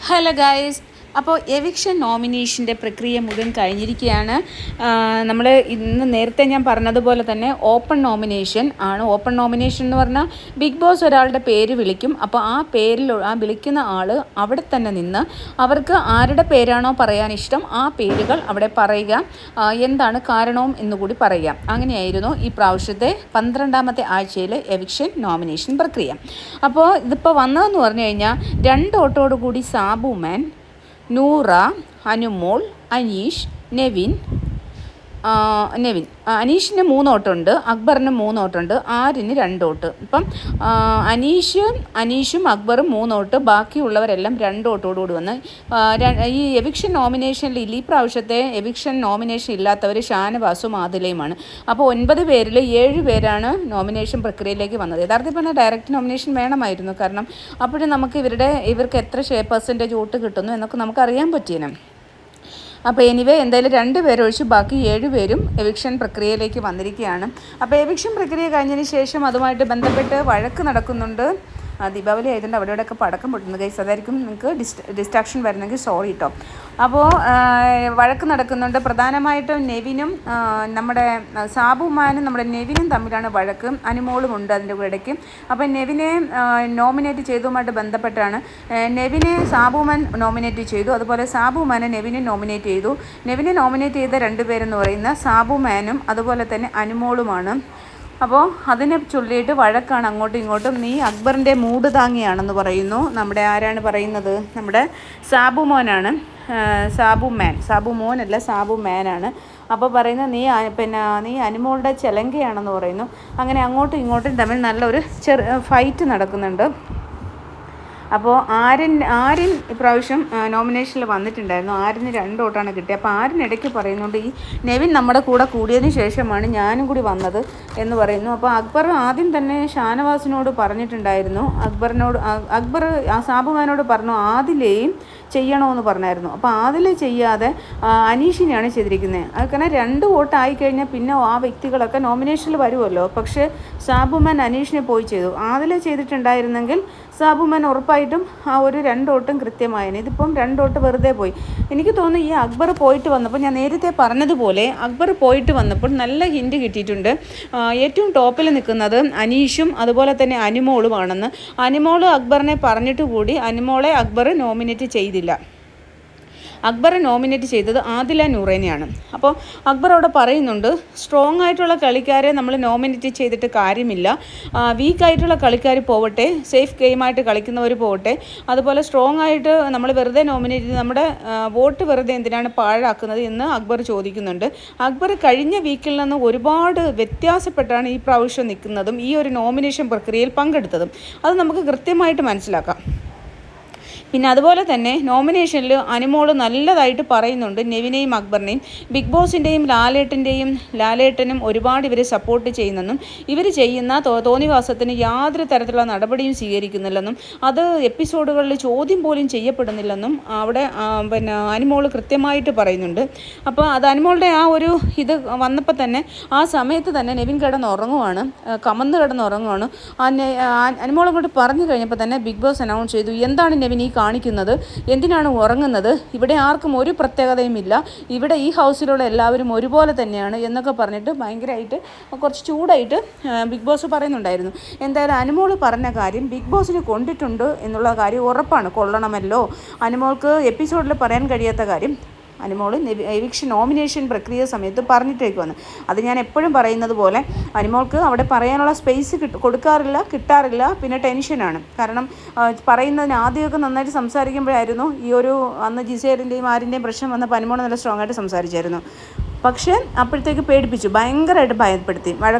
Hello guys. അപ്പോൾ eviction നോമിനേഷൻ്റെ പ്രക്രിയ മുഴുവൻ കഴിഞ്ഞിരിക്കുകയാണ്. നമ്മൾ ഇന്ന് നേരത്തെ ഞാൻ പറഞ്ഞതുപോലെ തന്നെ ഓപ്പൺ നോമിനേഷൻ ആണ്. ഓപ്പൺ നോമിനേഷൻ എന്ന് പറഞ്ഞാൽ ബിഗ് ബോസ് ഒരാളുടെ പേര് വിളിക്കും. അപ്പോൾ ആ വിളിക്കുന്ന ആൾ അവിടെ തന്നെ നിന്ന് അവർക്ക് ആരുടെ പേരാണോ പറയാൻ ഇഷ്ടം ആ പേരുകൾ അവിടെ പറയുക, എന്താണ് കാരണവും എന്നുകൂടി പറയുക. അങ്ങനെയായിരുന്നു ഈ പ്രാവശ്യത്തെ 12ാമത്തെ ആഴ്ചയിലെ എവിക്ഷൻ നോമിനേഷൻ പ്രക്രിയ. അപ്പോൾ ഇതിപ്പോൾ വന്നതെന്ന് പറഞ്ഞു കഴിഞ്ഞാൽ 2 വോട്ടോടുകൂടി സാബുമാൻ, നൂറ, അനുമോൾ, അനീഷ്, നെവിൻ. അനീഷിന് 3 വോട്ടുണ്ട്, അക്ബറിന് 3 വോട്ടുണ്ട്, ആര്യന് 2 വോട്ട്. ഇപ്പം അനീഷും അക്ബറും 3 വോട്ട്, ബാക്കിയുള്ളവരെല്ലാം 2 വോട്ടോടുകൂടി വന്ന് ഈ എവിക്ഷൻ നോമിനേഷനിൽ ഈ പ്രാവശ്യത്തെ എവിക്ഷൻ നോമിനേഷൻ ഇല്ലാത്തവർ ഷാനവാസും ആദിലയുമാണ്. അപ്പോൾ 9 പേരിൽ 7 പേരാണ് നോമിനേഷൻ പ്രക്രിയയിലേക്ക് വന്നത്. യഥാർത്ഥത്തിൽ പറഞ്ഞാൽ ഡയറക്റ്റ് നോമിനേഷൻ വേണമായിരുന്നു, കാരണം അപ്പോഴും നമുക്ക് ഇവർക്ക് എത്ര % വോട്ട് കിട്ടുന്നു എന്നൊക്കെ നമുക്ക് അറിയാൻ പറ്റിയേനെ. അപ്പോൾ എന്തായാലും 2 പേരൊഴിച്ച് ബാക്കി 7 പേരും എവിക്ഷൻ പ്രക്രിയയിലേക്ക് വന്നിരിക്കുകയാണ്. അപ്പോൾ എവിക്ഷൻ പ്രക്രിയ കഴിഞ്ഞതിന് ശേഷം അതുമായിട്ട് ബന്ധപ്പെട്ട് വഴക്ക് നടക്കുന്നുണ്ട്. ദീപാവലി ആയതുകൊണ്ട് അവിടെ ഇവിടെയൊക്കെ പടക്കം പൊട്ടുന്നു ഗൈസ്, അതായിരിക്കും നിങ്ങൾക്ക് ഡിസ്ട്രാക്ഷൻ വരുന്നെങ്കിൽ സോറി കേട്ടോ. അപ്പോൾ വഴക്ക് നടക്കുന്നുണ്ട്. പ്രധാനമായിട്ടും നെവിനും നമ്മുടെ സാബുമാനും നമ്മുടെ നെവിനും തമ്മിലാണ് വഴക്ക്. അനുമോളും ഉണ്ട് അതിൻ്റെ ഇടയ്ക്ക്. അപ്പോൾ നെവിനെ നോമിനേറ്റ് ചെയ്തതുമായിട്ട് ബന്ധപ്പെട്ടാണ്. നെവിനെ സാബുമാൻ നോമിനേറ്റ് ചെയ്തു, അതുപോലെ സാബുമാനെ നെവിനെ നോമിനേറ്റ് ചെയ്തു. നെവിനെ നോമിനേറ്റ് ചെയ്ത 2 പേരെന്ന് പറയുന്ന സാബുമാനും അതുപോലെ തന്നെ അനുമോളുമാണ്. അപ്പോൾ അതിനെ ചൊല്ലിയിട്ട് വഴക്കാണ് അങ്ങോട്ടും ഇങ്ങോട്ടും. നീ അക്ബറിൻ്റെ മൂട് താങ്ങിയാണെന്ന് പറയുന്നു. നമ്മുടെ ആരാണ് പറയുന്നത്? നമ്മുടെ സാബുമോനാണ്. സാബുമോനല്ല, സാബുമാനാണ്. അപ്പോൾ പറയുന്നത് നീ അനുമോളുടെ ചെലങ്കയാണെന്ന് പറയുന്നു. അങ്ങനെ അങ്ങോട്ടും ഇങ്ങോട്ടും തമ്മിൽ നല്ലൊരു ഫൈറ്റ് നടക്കുന്നുണ്ട്. അപ്പോൾ ആര്യൻ ഇപ്രാവശ്യം നോമിനേഷനിൽ വന്നിട്ടുണ്ടായിരുന്നു. ആര്യന് 2 വോട്ടാണ് കിട്ടിയത്. അപ്പോൾ ആര്യനിടയ്ക്ക് പറയുന്നുണ്ട് ഈ നെവിൻ നമ്മുടെ കൂടെ കൂടിയതിന് ശേഷമാണ് ഞാനും കൂടി വന്നത് എന്ന് പറയുന്നു. അപ്പോൾ അക്ബർ ആദ്യം തന്നെ ഷാനവാസിനോട് പറഞ്ഞിട്ടുണ്ടായിരുന്നു. അക്ബർ സാബുമാനോട് പറഞ്ഞു ആദിലെയും ചെയ്യണമെന്ന് പറഞ്ഞായിരുന്നു. അപ്പോൾ ആദിലെ ചെയ്യാതെ അനീഷിനെയാണ് ചെയ്തിരിക്കുന്നത്. കാരണം 2 വോട്ട് ആയിക്കഴിഞ്ഞാൽ പിന്നെ ആ വ്യക്തികളൊക്കെ നോമിനേഷനിൽ വരുമല്ലോ. പക്ഷേ സാബുമാൻ അനീഷിനെ പോയി ചെയ്തു. ആദിലെ ചെയ്തിട്ടുണ്ടായിരുന്നെങ്കിൽ സാബുമാൻ ഉറപ്പായിട്ടും ആ ഒരു 2 വോട്ടും കൃത്യമായിരുന്നു. ഇതിപ്പം 2 വോട്ട് വെറുതെ പോയി. എനിക്ക് തോന്നുന്നു ഈ അക്ബർ പോയിട്ട് വന്നപ്പോൾ, ഞാൻ നേരത്തെ പറഞ്ഞതുപോലെ അക്ബർ പോയിട്ട് വന്നപ്പോൾ നല്ല ഹിൻഡ് കിട്ടിയിട്ടുണ്ട്. ഏറ്റവും ടോപ്പിൽ നിൽക്കുന്നത് അനീഷും അതുപോലെ തന്നെ അനുമോളുമാണെന്ന്. അനുമോൾ അക്ബറിനെ പറഞ്ഞിട്ട് കൂടി അനുമോളെ അക്ബർ നോമിനേറ്റ് ചെയ്തില്ല. അക്ബറെ നോമിനേറ്റ് ചെയ്തത് ആദില നൂറേനെയാണ്. അപ്പോൾ അക്ബർ അവിടെ പറയുന്നുണ്ട് സ്ട്രോങ് ആയിട്ടുള്ള കളിക്കാരെ നമ്മൾ നോമിനേറ്റ് ചെയ്തിട്ട് കാര്യമില്ല, വീക്കായിട്ടുള്ള കളിക്കാർ പോവട്ടെ, സേഫ് ഗെയിമായിട്ട് കളിക്കുന്നവർ പോവട്ടെ, അതുപോലെ സ്ട്രോങ് ആയിട്ട് നമ്മൾ വെറുതെ നോമിനേറ്റ് ചെയ്ത് നമ്മുടെ വോട്ട് വെറുതെ എന്തിനാണ് പാഴാക്കുന്നത് എന്ന് അക്ബർ ചോദിക്കുന്നുണ്ട്. അക്ബർ കഴിഞ്ഞ വീക്കിൽ നിന്ന് ഒരുപാട് വ്യത്യാസപ്പെട്ടാണ് ഈ പ്രാവശ്യം നിൽക്കുന്നതും ഈ ഒരു നോമിനേഷൻ പ്രക്രിയയിൽ പങ്കെടുത്തതും. അത് നമുക്ക് കൃത്യമായിട്ട് മനസ്സിലാക്കാം. പിന്നെ അതുപോലെ തന്നെ നോമിനേഷനിൽ അനുമോൾ നല്ലതായിട്ട് പറയുന്നുണ്ട് നെവിനെയും അക്ബറിനെയും. ബിഗ് ബോസിൻ്റെയും ലാലേട്ടനും ഒരുപാട് ഇവരെ സപ്പോർട്ട് ചെയ്യുന്നെന്നും ഇവർ ചെയ്യുന്ന തോന്നിവാസത്തിന് യാതൊരു തരത്തിലുള്ള നടപടിയും സ്വീകരിക്കുന്നില്ലെന്നും അത് എപ്പിസോഡുകളിൽ ചോദ്യം പോലും ചെയ്യപ്പെടുന്നില്ലെന്നും അവിടെ അനുമോൾ കൃത്യമായിട്ട് പറയുന്നുണ്ട്. അപ്പോൾ അത് അനുമോളുടെ ആ ഒരു ഇത് വന്നപ്പോൾ തന്നെ ആ സമയത്ത് തന്നെ നെവിൻ കമന്ന് കിടന്നുറങ്ങുവാണ്. അനുമോൾ അങ്ങോട്ട് പറഞ്ഞു കഴിഞ്ഞപ്പോൾ തന്നെ ബിഗ് ബോസ് അനൗൺസ് ചെയ്തു, എന്താണ് നെവിൻ ഈ കാണിക്കുന്നത്, എന്തിനാണ് ഉറങ്ങുന്നത്, ഇവിടെ ആർക്കും ഒരു പ്രത്യേകതയുമില്ല, ഇവിടെ ഈ ഹൗസിലുള്ള എല്ലാവരും ഒരുപോലെ തന്നെയാണ് എന്നൊക്കെ പറഞ്ഞിട്ട് ഭയങ്കരമായിട്ട് കുറച്ച് ചൂടായിട്ട് ബിഗ് ബോസ് പറയുന്നുണ്ടായിരുന്നു. എന്തായാലും അനുമോൾ പറഞ്ഞ കാര്യം ബിഗ് ബോസിന് കൊണ്ടിട്ടുണ്ട് എന്നുള്ള കാര്യം ഉറപ്പാണ്, കൊള്ളണമല്ലോ. അനുമോൾക്ക് എപ്പിസോഡിൽ പറയാൻ കഴിയാത്ത കാര്യം അനുമോൾ എവിക്ഷൻ നോമിനേഷൻ പ്രക്രിയ സമയത്ത് പറഞ്ഞിട്ടേക്ക് വന്നു. അത് ഞാൻ എപ്പോഴും പറയുന്നത് പോലെ അനുമോൾക്ക് അവിടെ പറയാനുള്ള സ്പേസ് കിട്ടാറില്ല. പിന്നെ ടെൻഷനാണ്. കാരണം പറയുന്നതിന് ആദ്യമൊക്കെ നന്നായിട്ട് സംസാരിക്കുമ്പോഴായിരുന്നു ഈ ഒരു അന്ന് ജിസേലിൻ്റെയും ആരിൻ്റെയും പ്രശ്നം വന്നപ്പോൾ അനുമോൾ നല്ല സ്ട്രോങ് ആയിട്ട് സംസാരിച്ചായിരുന്നു. പക്ഷേ അപ്പോഴത്തേക്ക് പേടിപ്പിച്ചു, ഭയങ്കരമായിട്ട് ഭയപ്പെടുത്തി.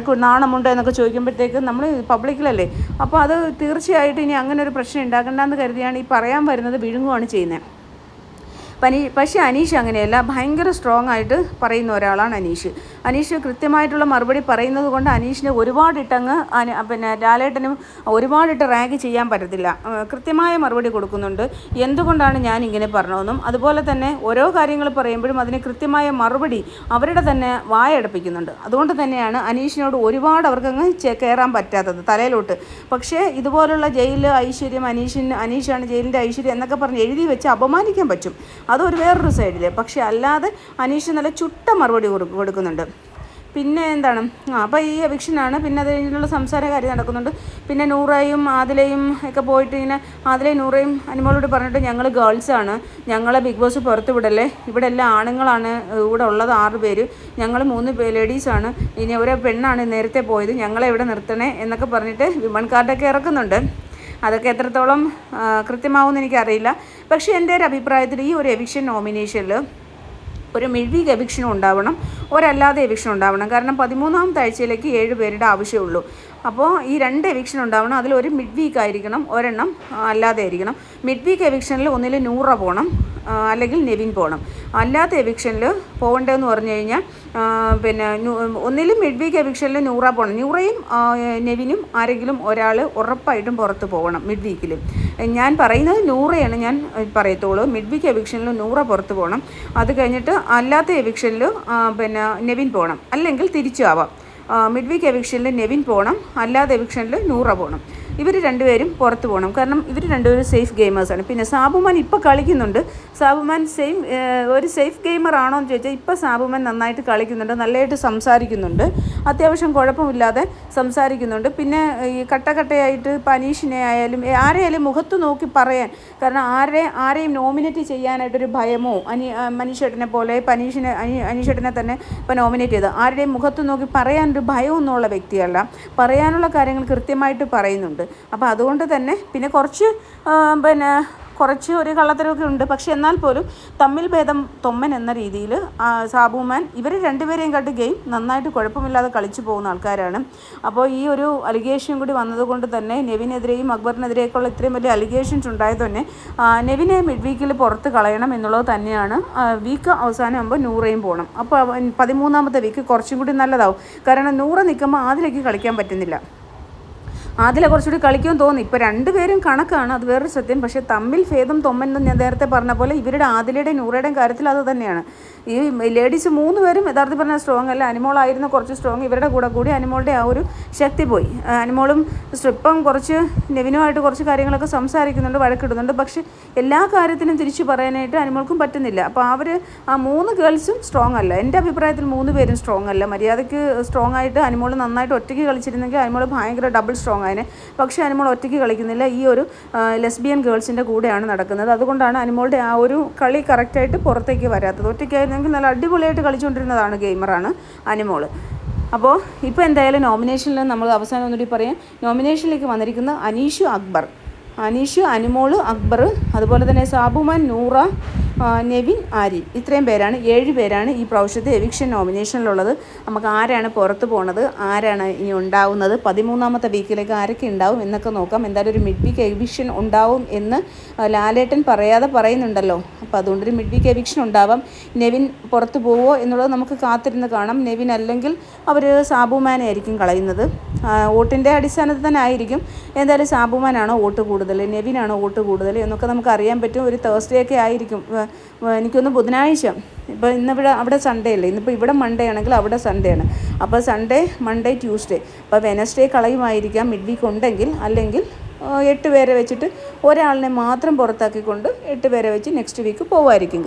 നാണമുണ്ടോ എന്നൊക്കെ ചോദിക്കുമ്പോഴത്തേക്ക് നമ്മൾ പബ്ലിക്കിലല്ലേ, അപ്പോൾ അത് തീർച്ചയായിട്ടും ഇനി അങ്ങനെ ഒരു പ്രശ്നം ഉണ്ടാക്കണ്ടെന്ന് കരുതിയാണ് ഈ പറയാൻ വരുന്നത് വിഴുങ്ങുകയാണ് ചെയ്യുന്നത്. പക്ഷേ അനീഷ് അങ്ങനെയല്ല, ഭയങ്കര സ്ട്രോങ് ആയിട്ട് പറയുന്ന ഒരാളാണ് അനീഷ്. അനീഷ് കൃത്യമായിട്ടുള്ള മറുപടി പറയുന്നത് കൊണ്ട് അനീഷിനെ ഒരുപാടിട്ടങ്ങ് പിന്നെ ലാലേട്ടനും ഒരുപാടിട്ട് റാഗ് ചെയ്യാൻ പറ്റത്തില്ല. കൃത്യമായ മറുപടി കൊടുക്കുന്നുണ്ട്. എന്തുകൊണ്ടാണ് ഞാൻ ഇങ്ങനെ പറഞ്ഞതെന്നും അതുപോലെ തന്നെ ഓരോ കാര്യങ്ങൾ പറയുമ്പോഴും അതിന് കൃത്യമായ മറുപടി അവരുടെ തന്നെ വായടപ്പിക്കുന്നുണ്ട്. അതുകൊണ്ട് തന്നെയാണ് അനീഷിനോട് ഒരുപാട് അവർക്കങ്ങ് കയറാൻ പറ്റാത്തത് തലയിലോട്ട്. പക്ഷേ ഇതുപോലുള്ള ജയിലിൽ ഐശ്വര്യം, അനീഷാണ് ജയിലിൻ്റെ ഐശ്വര്യം എന്നൊക്കെ പറഞ്ഞ് എഴുതി വെച്ച് അപമാനിക്കാൻ പറ്റും. അതൊരു വേറൊരു സൈഡിൽ. പക്ഷേ അല്ലാതെ അനീഷ് നല്ല ചുട്ട മറുപടി കൊടുക്കുന്നുണ്ട്. പിന്നെ എന്താണ്, അപ്പോൾ ഈ എവിക്ഷനാണ്. പിന്നെ അത് കഴിഞ്ഞുള്ള സംസാര കാര്യം നടക്കുന്നുണ്ട്. പിന്നെ നൂറയും ആദിലയും ഒക്കെ പോയിട്ട് ഇങ്ങനെ ആദിലയും നൂറയും അനുമോളോട് പറഞ്ഞിട്ട് ഞങ്ങൾ ഗേൾസാണ്, ഞങ്ങളെ ബിഗ് ബോസ് പുറത്ത് വിടല്ലേ, ഇവിടെ എല്ലാം ആണുങ്ങളാണ് ഇവിടെ ഉള്ളത് 6 പേര്, ഞങ്ങൾ 3 ലേഡീസാണ്, ഇനി ഒരു പെണ്ണാണ് നേരത്തെ പോയത്, ഞങ്ങളെ ഇവിടെ നിർത്തണേ എന്നൊക്കെ പറഞ്ഞിട്ട് വിമൺ കാർഡൊക്കെ ഇറക്കുന്നുണ്ട്. അതൊക്കെ എത്രത്തോളം കൃത്യമാവുമെന്ന് എനിക്കറിയില്ല. പക്ഷേ എൻ്റെ ഒരു അഭിപ്രായത്തിൽ ഈ ഒരു എവിക്ഷൻ നോമിനേഷനിൽ ഒരു മിഡ് വീക്ക് എവിക്ഷനും ഉണ്ടാവണം, ഒരല്ലാതെ എവിക്ഷൻ ഉണ്ടാവണം. കാരണം 13ാമത്തെ ആഴ്ചയിലേക്ക് 7 പേരുടെ ആവശ്യമുള്ളൂ. അപ്പോൾ ഈ 2 എവിക്ഷൻ ഉണ്ടാവണം. അതിലൊരു മിഡ് വീക്ക് ആയിരിക്കണം, ഒരെണ്ണം അല്ലാതെ ആയിരിക്കണം. മിഡ് വീക്ക് എവിക്ഷനിൽ ഒന്നിൽ നൂറ പോകണം, അല്ലെങ്കിൽ നെവിൻ പോകണം. അല്ലാത്ത എവിക്ഷനിൽ പോകേണ്ടതെന്ന് പറഞ്ഞു കഴിഞ്ഞാൽ പിന്നെ ഒന്നിലും മിഡ് വീക്ക് എവിക്ഷനിൽ നൂറ പോകണം. നൂറയും നെവിനും ആരെങ്കിലും ഒരാൾ ഉറപ്പായിട്ടും പുറത്ത് പോകണം മിഡ് വീക്കിൽ. ഞാൻ പറയുന്നത് നൂറയാണ് ഞാൻ പറയത്തുള്ളൂ. മിഡ് വീക്ക് എവിക്ഷനിൽ നൂറ പുറത്ത് പോകണം. അത് കഴിഞ്ഞിട്ട് അല്ലാത്ത എവിക്ഷനിൽ പിന്നെ നെവിൻ പോകണം, അല്ലെങ്കിൽ തിരിച്ചു ആവാം. മിഡ് വീക്ക് എവിക്ഷനിൽ നെവിൻ പോകണം, അല്ലാതെ എവിക്ഷനിൽ നൂറ പോകണം. ഇവർ രണ്ടുപേരും പുറത്ത് പോകണം. കാരണം ഇവർ രണ്ടുപേരും സേഫ് ഗെയിമേഴ്സാണ്. പിന്നെ സാബുമാൻ ഇപ്പോൾ കളിക്കുന്നുണ്ട്. സാബുമാൻ ഒരു സേഫ് ഗെയിമർ ആണോ എന്ന് ചോദിച്ചാൽ ഇപ്പോൾ സാബുമാൻ നന്നായിട്ട് കളിക്കുന്നുണ്ട്, നല്ലതായിട്ട് സംസാരിക്കുന്നുണ്ട്, അത്യാവശ്യം കുഴപ്പമില്ലാതെ സംസാരിക്കുന്നുണ്ട്. പിന്നെ ഈ കട്ടയായിട്ട് ഇപ്പോൾ അനീഷിനെ ആയാലും ആരെയായാലും മുഖത്ത് നോക്കി പറയാൻ, കാരണം ആരെയും നോമിനേറ്റ് ചെയ്യാനായിട്ടൊരു ഭയമോ, മനീഷേട്ടനെ പോലെ ഇപ്പോൾ അനീഷേട്ടനെ തന്നെ ഇപ്പോൾ നോമിനേറ്റ് ചെയ്ത് ആരുടെയും മുഖത്ത് നോക്കി പറയാനൊരു ഭയമൊന്നുമുള്ള വ്യക്തിയല്ല. പറയാനുള്ള കാര്യങ്ങൾ കൃത്യമായിട്ട് പറയുന്നുണ്ട്. അപ്പോൾ അതുകൊണ്ട് തന്നെ പിന്നെ കുറച്ച് ഒരു കള്ളത്തരമൊക്കെ ഉണ്ട്. പക്ഷേ എന്നാൽ പോലും തമ്മിൽ ഭേദം തൊമ്മൻ എന്ന രീതിയിൽ സാബുമാൻ ഇവർ രണ്ടുപേരെയും കാട്ടി ഗെയിം നന്നായിട്ട് കുഴപ്പമില്ലാതെ കളിച്ചു പോകുന്ന ആൾക്കാരാണ്. അപ്പോൾ ഈ ഒരു അലിഗേഷൻ കൂടി വന്നതുകൊണ്ട് തന്നെ നെവിനെതിരെയും അക്ബറിനെതിരെയൊക്കെയുള്ള ഇത്രയും വലിയ അലിഗേഷൻസ് ഉണ്ടായത് തന്നെ നെവിനെ മിഡ് വീക്കിൽ പുറത്ത് കളയണം എന്നുള്ളത് തന്നെയാണ്. വീക്ക് അവസാനമാകുമ്പോൾ നൂറയും പോകണം. അപ്പോൾ 13ാമത്തെ വീക്ക് കുറച്ചും കൂടി നല്ലതാവും. കാരണം നൂറ നിൽക്കുമ്പോൾ അതിലേക്ക് കളിക്കാൻ പറ്റുന്നില്ല. അതിലെ കുറച്ചുകൂടി കളിക്കുമെന്ന് തോന്നി. ഇപ്പോൾ 2 പേരും കണക്കാണ്, അത് വേറൊരു സത്യം. പക്ഷേ തമ്മിൽ ഭേദം തൊമ്മൻ എന്ന് ഞാൻ നേരത്തെ പറഞ്ഞ പോലെ ഇവരുടെ ആദിലയുടെയും നൂറയുടെയും കാര്യത്തിൽ അത് തന്നെയാണ്. ഈ ലേഡീസ് 3 പേരും യഥാർത്ഥത്തിൽ പറഞ്ഞാൽ സ്ട്രോങ് അല്ല. അനിമോളായിരുന്നു കുറച്ച് സ്ട്രോങ്. ഇവരുടെ കൂടി അനിമോളുടെ ആ ഒരു ശക്തി പോയി. അനിമോളും ഇപ്പം കുറച്ച് നെവിനുമായിട്ട് കുറച്ച് കാര്യങ്ങളൊക്കെ സംസാരിക്കുന്നുണ്ട്, വഴക്കിടുന്നുണ്ട്. പക്ഷേ എല്ലാ കാര്യത്തിനും തിരിച്ചു പറയാനായിട്ട് അനിമോൾക്കും പറ്റുന്നില്ല. അപ്പോൾ ആ 3 ഗേൾസും സ്ട്രോങ് അല്ല. എൻ്റെ അഭിപ്രായത്തിൽ 3 പേരും സ്ട്രോങ് അല്ല. മര്യാദയ്ക്ക് സ്ട്രോങ് ആയിട്ട് അനിമോൾ നന്നായിട്ട് ഒറ്റയ്ക്ക് കളിച്ചിരുന്നെങ്കിൽ അനിമോൾ ഭയങ്കര ഡബിൾ സ്ട്രോങ് ആയതിനെ. പക്ഷേ അനിമോൾ ഒറ്റയ്ക്ക് കളിക്കുന്നില്ല. ഈ ഒരു ലെസ്ബിയൻ ഗേൾസിൻ്റെ കൂടെയാണ് നടക്കുന്നത്. അതുകൊണ്ടാണ് അനിമോളുടെ ആ ഒരു കളി കറക്റ്റായിട്ട് പുറത്തേക്ക് വരാത്തത്. ഒറ്റയ്ക്കായിരുന്നെങ്കിൽ നല്ല അടിപൊളിയായിട്ട് കളിച്ചുകൊണ്ടിരുന്നതാണ് ഗെയിമറാണ് അനിമോൾ. അപ്പോൾ ഇപ്പോൾ എന്തായാലും നോമിനേഷനിൽ നമ്മൾ അവസാനം ഒന്നുകൂടി പറയാം. നോമിനേഷനിലേക്ക് വന്നിരിക്കുന്ന അനീഷ്, അനിമോൾ, അക്ബർ, അതുപോലെ തന്നെ സാബുമാൻ, നൂറ, നെവിൻ, ആര്യൻ, ഇത്രയും പേരാണ് 7 പേരാണ് ഈ പ്രാവശ്യത്തെ എവിക്ഷൻ നോമിനേഷനിലുള്ളത്. നമുക്ക് ആരാണ് പുറത്ത് പോകുന്നത്, ആരാണ് ഇനി ഉണ്ടാവുന്നത്, 13ാമത്തെ വീക്കിലേക്ക് ആരൊക്കെ ഉണ്ടാവും എന്നൊക്കെ നോക്കാം. എന്തായാലും ഒരു മിഡ് വീക്ക് എവിക്ഷൻ ഉണ്ടാവും എന്ന് ലാലേട്ടൻ പറയാതെ പറയുന്നുണ്ടല്ലോ. അപ്പോൾ അതുകൊണ്ടൊരു മിഡ് വീക്ക് എവിക്ഷൻ ഉണ്ടാവാം. നെവിൻ പുറത്ത് പോവോ എന്നുള്ളത് നമുക്ക് കാത്തിരുന്ന് കാണാം. നെവിൻ അല്ലെങ്കിൽ അവർ സാബുമാനെ ആയിരിക്കും കളയുന്നത്. വോട്ടിൻ്റെ അടിസ്ഥാനത്തിൽ തന്നെ ആയിരിക്കും. എന്തായാലും സാബുമാനാണോ വോട്ട് കൂടുതൽ, നെവിനാണോ വോട്ട് കൂടുതൽ എന്നൊക്കെ നമുക്ക് അറിയാൻ പറ്റും. ഒരു തേഴ്സ്ഡേ ഒക്കെ ആയിരിക്കും, എനിക്കൊന്ന് ബുധനാഴ്ച. ഇപ്പോൾ ഇന്നിവിടെ അവിടെ സൺഡേ അല്ലേ, ഇന്നിപ്പോൾ ഇവിടെ മൺഡേ ആണെങ്കിൽ അവിടെ സൺഡേ ആണ്. അപ്പോൾ സൺഡേ, മൺഡേ, ട്യൂസ്ഡേ, അപ്പോൾ വെനസ്ഡേ കളയുമായിരിക്കാം മിഡ് വീക്ക് ഉണ്ടെങ്കിൽ. അല്ലെങ്കിൽ 8 പേരെ വെച്ചിട്ട് ഒരാളിനെ മാത്രം പുറത്താക്കിക്കൊണ്ട് 8 പേരെ വെച്ച് നെക്സ്റ്റ് വീക്ക് പോവുമായിരിക്കും.